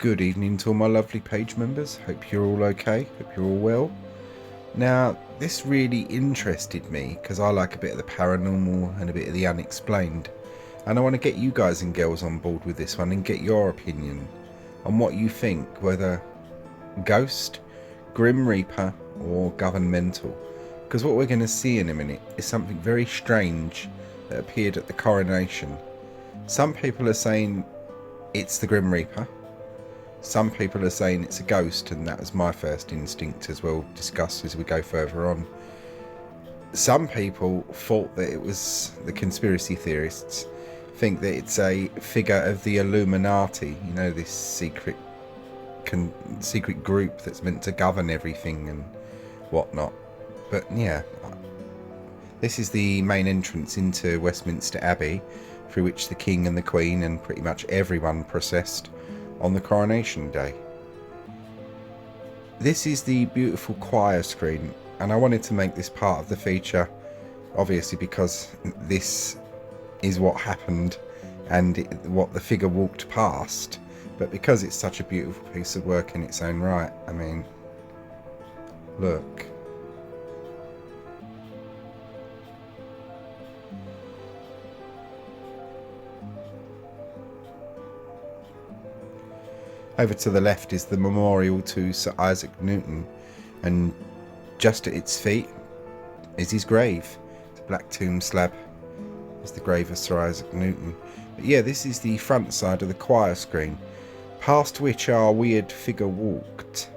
Good evening to all my lovely page members. Hope you're all okay. Hope you're all well. Now, this really interested me because I like a bit of the paranormal and a bit of the unexplained. And I want to get you guys and girls on board with this one and get your opinion on what you think, whether ghost, Grim Reaper or governmental. Because what we're going to see in a minute is something very strange that appeared at the coronation. Some people are saying it's the Grim Reaper. Some people are saying it's a ghost, and that was my first instinct, as we'll discuss as we go further on. Some people thought that it was, the conspiracy theorists think that it's a figure of the Illuminati, you know, this secret group that's meant to govern everything and whatnot. But yeah, this is the main entrance into Westminster Abbey, through which the King and the Queen and pretty much everyone processed on the coronation day. This is the beautiful choir screen, and I wanted to make this part of the feature, obviously because this is what happened and what the figure walked past, but because it's such a beautiful piece of work in its own right. I mean, look. Over to the left is the memorial to Sir Isaac Newton, and just at its feet is his grave. It's a black tomb slab. It's the grave of Sir Isaac Newton. But yeah, this is the front side of the choir screen, past which our weird figure walked.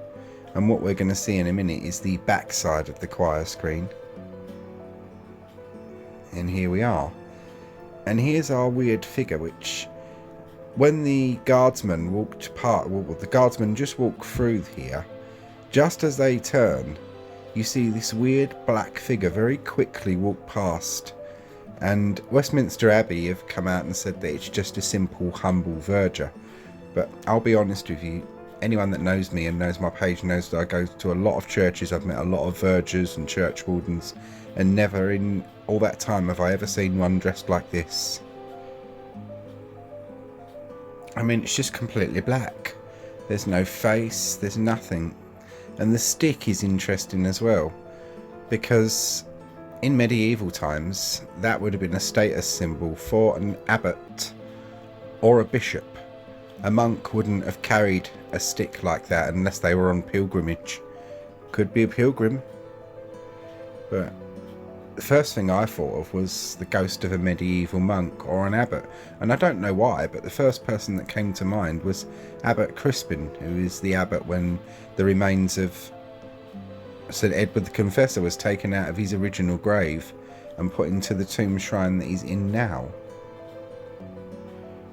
And what we're going to see in a minute is the back side of the choir screen. And here we are. And here's our weird figure, which, when the guardsmen walked past, well, the guardsmen just walked through here, just as they turn, you see this weird black figure very quickly walk past. And Westminster Abbey have come out and said that it's just a simple, humble verger. But I'll be honest with you, anyone that knows me and knows my page knows that I go to a lot of churches. I've met a lot of vergers and church wardens, and never in all that time have I ever seen one dressed like this. I mean, it's just completely black. There's no face, there's nothing. And the stick is interesting as well, because in medieval times, that would have been a status symbol for an abbot or a bishop. A monk wouldn't have carried a stick like that unless they were on pilgrimage. Could be a pilgrim. But the first thing I thought of was the ghost of a medieval monk or an abbot. And I don't know why, but the first person that came to mind was Abbot Crispin, who is the abbot when the remains of St. Edward the Confessor was taken out of his original grave and put into the tomb shrine that he's in now.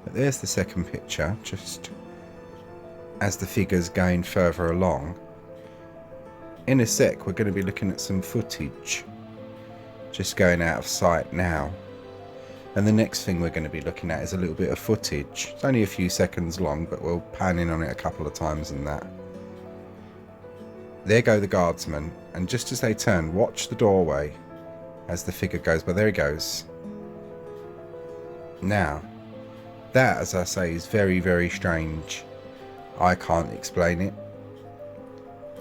But there's the second picture, just as the figure's going further along. In a sec, we're going to be looking at some footage, just going out of sight now. And the next thing we're going to be looking at is a little bit of footage. It's only a few seconds long, but we'll pan in on it a couple of times and that. There go the guardsmen, and just as they turn, watch the doorway as the figure goes by. There he goes. Now, that, as I say, is very, very strange. I can't explain it.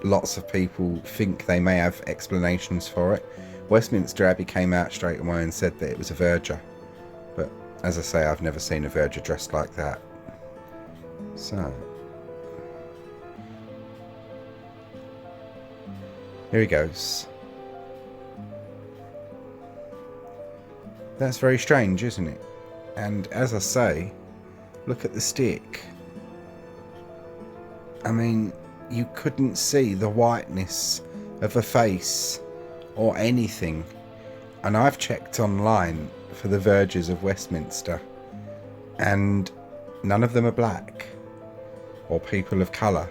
Lots of people think they may have explanations for it. Westminster Abbey came out straight away and said that it was a verger. But, as I say, I've never seen a verger dressed like that. So, here he goes. That's very strange, isn't it? And as I say, look at the stick. I mean, you couldn't see the whiteness of a face or anything. And I've checked online for the vergers of Westminster, and none of them are black or people of colour.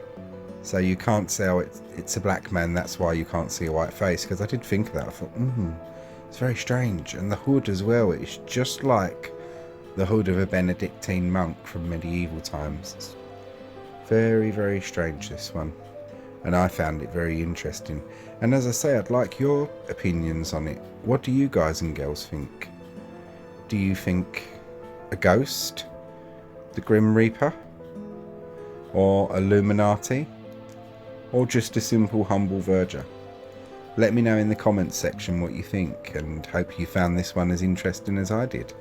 So you can't say, oh, it's a black man, that's why you can't see a white face. Because I did think of that. I thought, it's very strange. And the hood as well, it's just like the hood of a Benedictine monk from medieval times. It's very, very strange, this one. And I found it very interesting. And as I say, I'd like your opinions on it. What do you guys and girls think? Do you think a ghost? The Grim Reaper? or Illuminati, or just a simple humble verger? Let me know in the comments section what you think, and hope you found this one as interesting as I did.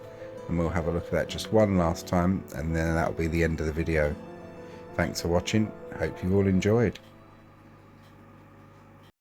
And we'll have a look at that just one last time, and then that'll be the end of the video. Thanks for watching. Hope you all enjoyed.